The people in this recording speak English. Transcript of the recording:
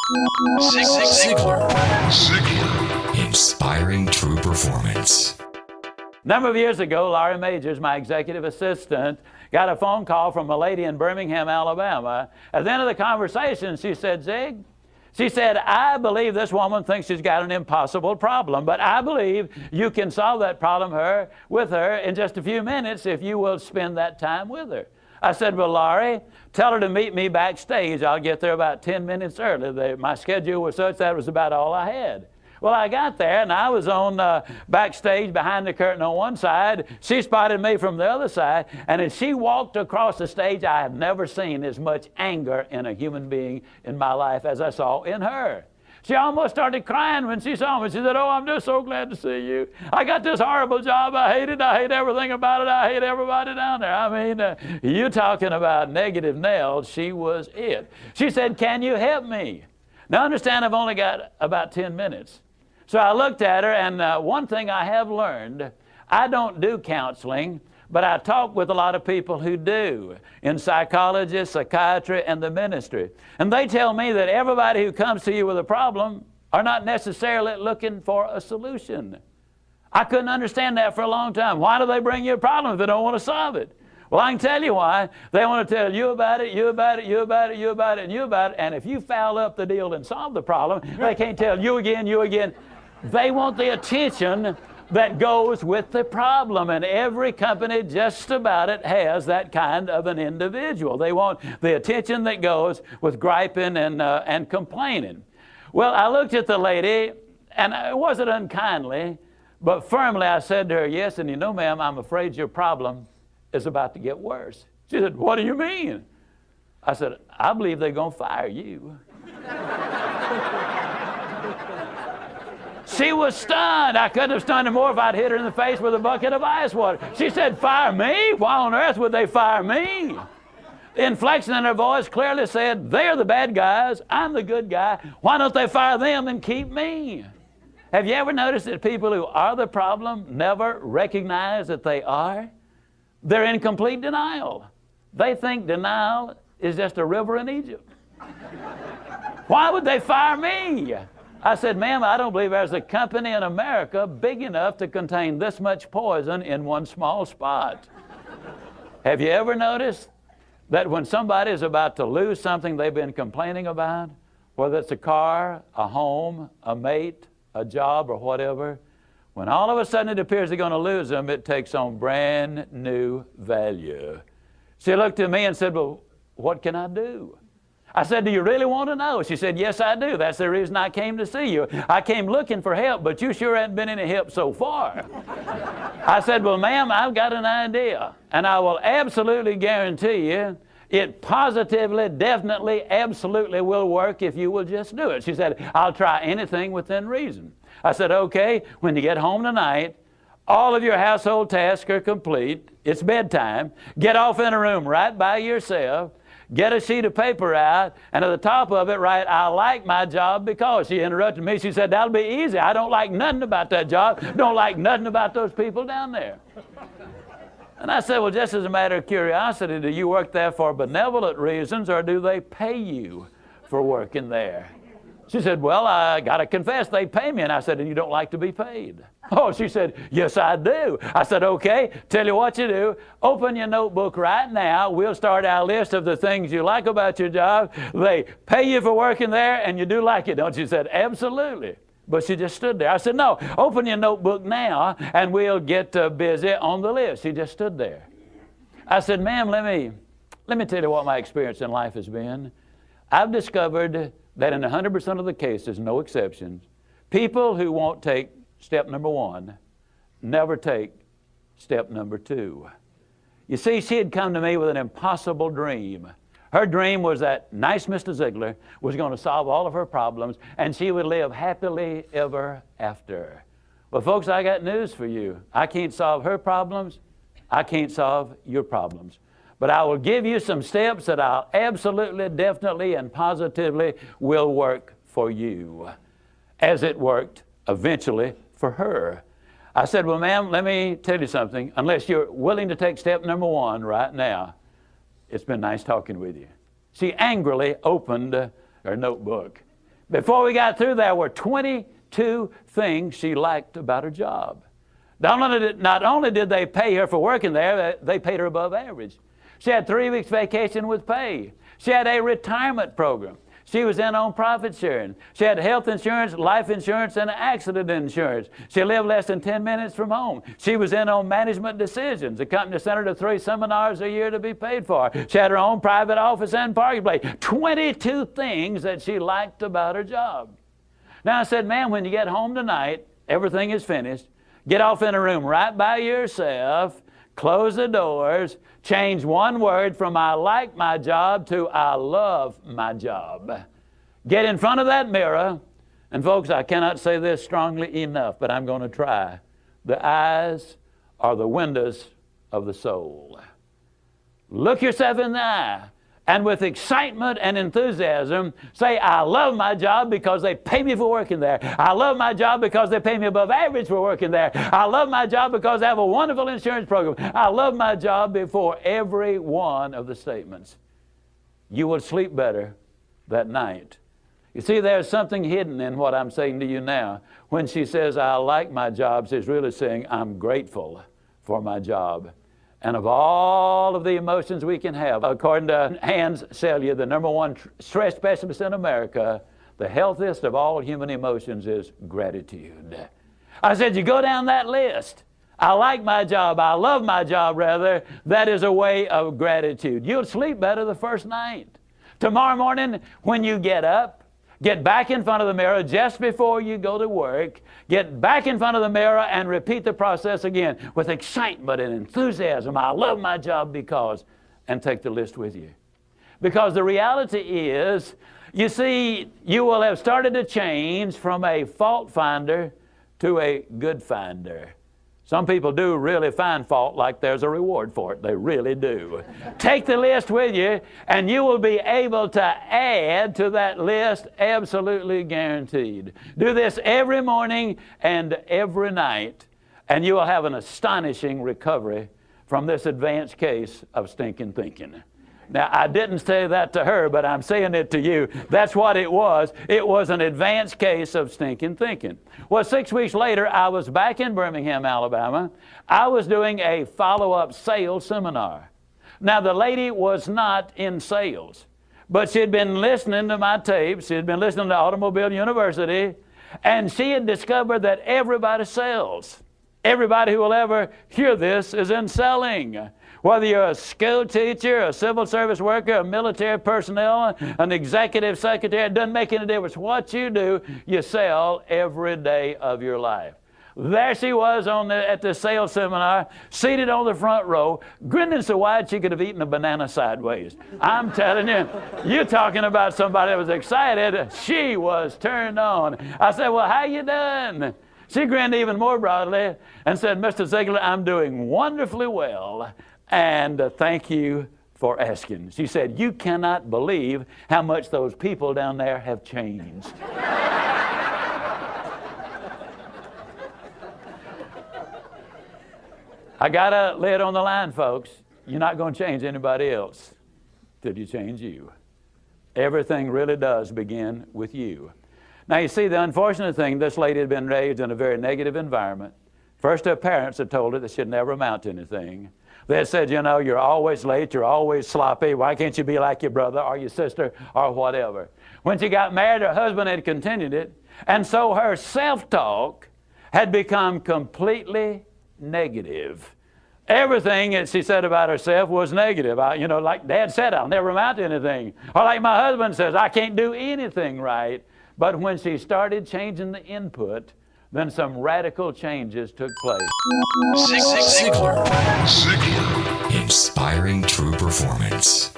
Zig Ziglar. Inspiring true performance. A number of years ago, Laurie Majors, my executive assistant, got a phone call from a lady in Birmingham, Alabama. At the end of the conversation, she said, Zig, she said, I believe this woman thinks she's got an impossible problem, but I believe you can solve that problem with her in just a few minutes if you will spend that time with her. I said, well, Laurie, tell her to meet me backstage. I'll get there about 10 minutes early. My schedule was such that was about all I had. Well, I got there, and I was on backstage behind the curtain on one side. She spotted me from the other side, and as she walked across the stage, I have never seen as much anger in a human being in my life as I saw in her. She almost started crying when she saw me. She said, oh, I'm just so glad to see you. I got this horrible job. I hate it. I hate everything about it. I hate everybody down there. I mean, you talking about negative nails. She was it. She said, can you help me? Now, understand, I've only got about 10 minutes. So I looked at her, and one thing I have learned, I don't do counseling, but I talk with a lot of people who do, in psychology, psychiatry, and the ministry. And they tell me that everybody who comes to you with a problem are not necessarily looking for a solution. I couldn't understand that for a long time. Why do they bring you a problem if they don't want to solve it? Well, I can tell you why. They want to tell you about it, you about it, you about it, you about it, and you about it. And if you foul up the deal and solve the problem, they can't tell you again, you again. They want the attention that goes with the problem, and every company just about it has that kind of an individual. They want the attention that goes with griping and complaining. Well, I looked at the lady, and it wasn't unkindly, but firmly I said to her, yes, and you know, ma'am, I'm afraid your problem is about to get worse. She said, what do you mean? I said, I believe they're going to fire you. She was stunned. I couldn't have stunned her more if I'd hit her in the face with a bucket of ice water. She said, fire me? Why on earth would they fire me? The inflection in her voice clearly said, they're the bad guys, I'm the good guy. Why don't they fire them and keep me? Have you ever noticed that people who are the problem never recognize that they are? They're in complete denial. They think denial is just a river in Egypt. Why would they fire me? I said, ma'am, I don't believe there's a company in America big enough to contain this much poison in one small spot. Have you ever noticed that when somebody is about to lose something they've been complaining about, whether it's a car, a home, a mate, a job, or whatever, when all of a sudden it appears they're going to lose them, it takes on brand new value. She looked at me and said, well, what can I do? I said, do you really want to know? She said, yes, I do. That's the reason I came to see you. I came looking for help, but you sure haven't been any help so far. I said, well, ma'am, I've got an idea, and I will absolutely guarantee you it positively, definitely, absolutely will work if you will just do it. She said, I'll try anything within reason. I said, okay, when you get home tonight, all of your household tasks are complete. It's bedtime. Get off in a room right by yourself. Get a sheet of paper out, and at the top of it write, I like my job because. She interrupted me. She said, that'll be easy. I don't like nothing about that job. Don't like nothing about those people down there. And I said, well, just as a matter of curiosity, do you work there for benevolent reasons, or do they pay you for working there? She said, well, I got to confess, they pay me. And I said, and you don't like to be paid? Oh, she said, yes, I do. I said, okay, tell you what you do. Open your notebook right now. We'll start our list of the things you like about your job. They pay you for working there, and you do like it, don't you? She said, absolutely. But she just stood there. I said, no, open your notebook now, and we'll get busy on the list. She just stood there. I said, ma'am, let me tell you what my experience in life has been. I've discovered that in 100% of the cases, no exceptions, people who won't take step number one never take step number two. You see, she had come to me with an impossible dream. Her dream was that nice Mr. Ziglar was going to solve all of her problems, and she would live happily ever after. Well, folks, I got news for you. I can't solve her problems. I can't solve your problems. But I will give you some steps that I'll absolutely, definitely, and positively will work for you, as it worked eventually for her. I said, well, ma'am, let me tell you something. Unless you're willing to take step number one right now, it's been nice talking with you. She angrily opened her notebook. Before we got through, there were 22 things she liked about her job. Not only did they pay her for working there, they paid her above average. She had 3 weeks vacation with pay. She had a retirement program. She was in on profit sharing. She had health insurance, life insurance, and accident insurance. She lived less than 10 minutes from home. She was in on management decisions. The company sent her to 3 seminars a year to be paid for. She had her own private office and parking place. 22 things that she liked about her job. Now I said, ma'am, when you get home tonight, everything is finished. Get off in a room right by yourself. Close the doors, change one word from I like my job to I love my job. Get in front of that mirror, and folks, I cannot say this strongly enough, but I'm going to try. The eyes are the windows of the soul. Look yourself in the eye, and with excitement and enthusiasm, say, I love my job because they pay me for working there. I love my job because they pay me above average for working there. I love my job because I have a wonderful insurance program. I love my job before every one of the statements. You will sleep better that night. You see, there's something hidden in what I'm saying to you now. When she says, I like my job, she's really saying, I'm grateful for my job. And of all of the emotions we can have, according to Hans Selye, the #1 stress specialist in America, the healthiest of all human emotions is gratitude. I said, you go down that list. I like my job. I love my job, rather. That is a way of gratitude. You'll sleep better the first night. Tomorrow morning, when you get up, get back in front of the mirror just before you go to work. Get back in front of the mirror and repeat the process again with excitement and enthusiasm. I love my job because, and take the list with you. Because the reality is, you see, you will have started to change from a fault finder to a good finder. Some people do really find fault like there's a reward for it. They really do. Take the list with you, and you will be able to add to that list, absolutely guaranteed. Do this every morning and every night, and you will have an astonishing recovery from this advanced case of stinking thinking. Now, I didn't say that to her, but I'm saying it to you. That's what it was. It was an advanced case of stinking thinking. Well, 6 weeks later, I was back in Birmingham, Alabama. I was doing a follow-up sales seminar. Now, the lady was not in sales, but she had been listening to my tapes. She had been listening to Automobile University, and she had discovered that everybody sells. Everybody who will ever hear this is in selling. Whether you're a school teacher, a civil service worker, a military personnel, an executive secretary, it doesn't make any difference what you do, you sell every day of your life. There she was at the sales seminar, seated on the front row, grinning so wide she could have eaten a banana sideways. I'm telling you, you're talking about somebody that was excited. She was turned on. I said, well, how you doing? She grinned even more broadly and said, Mr. Ziglar, I'm doing wonderfully well. And thank you for asking. She said, you cannot believe how much those people down there have changed. I got to lay it on the line, folks. You're not going to change anybody else till you change you. Everything really does begin with you. Now, you see, the unfortunate thing, this lady had been raised in a very negative environment. First, her parents had told her that she'd never amount to anything. They had said, you know, you're always late, you're always sloppy, why can't you be like your brother or your sister or whatever? When she got married, her husband had continued it, and so her self-talk had become completely negative. Everything that she said about herself was negative. Like Dad said, I'll never amount to anything. Or like my husband says, I can't do anything right. But when she started changing the input, then some radical changes took place. Zig Ziglar. Inspiring true performance.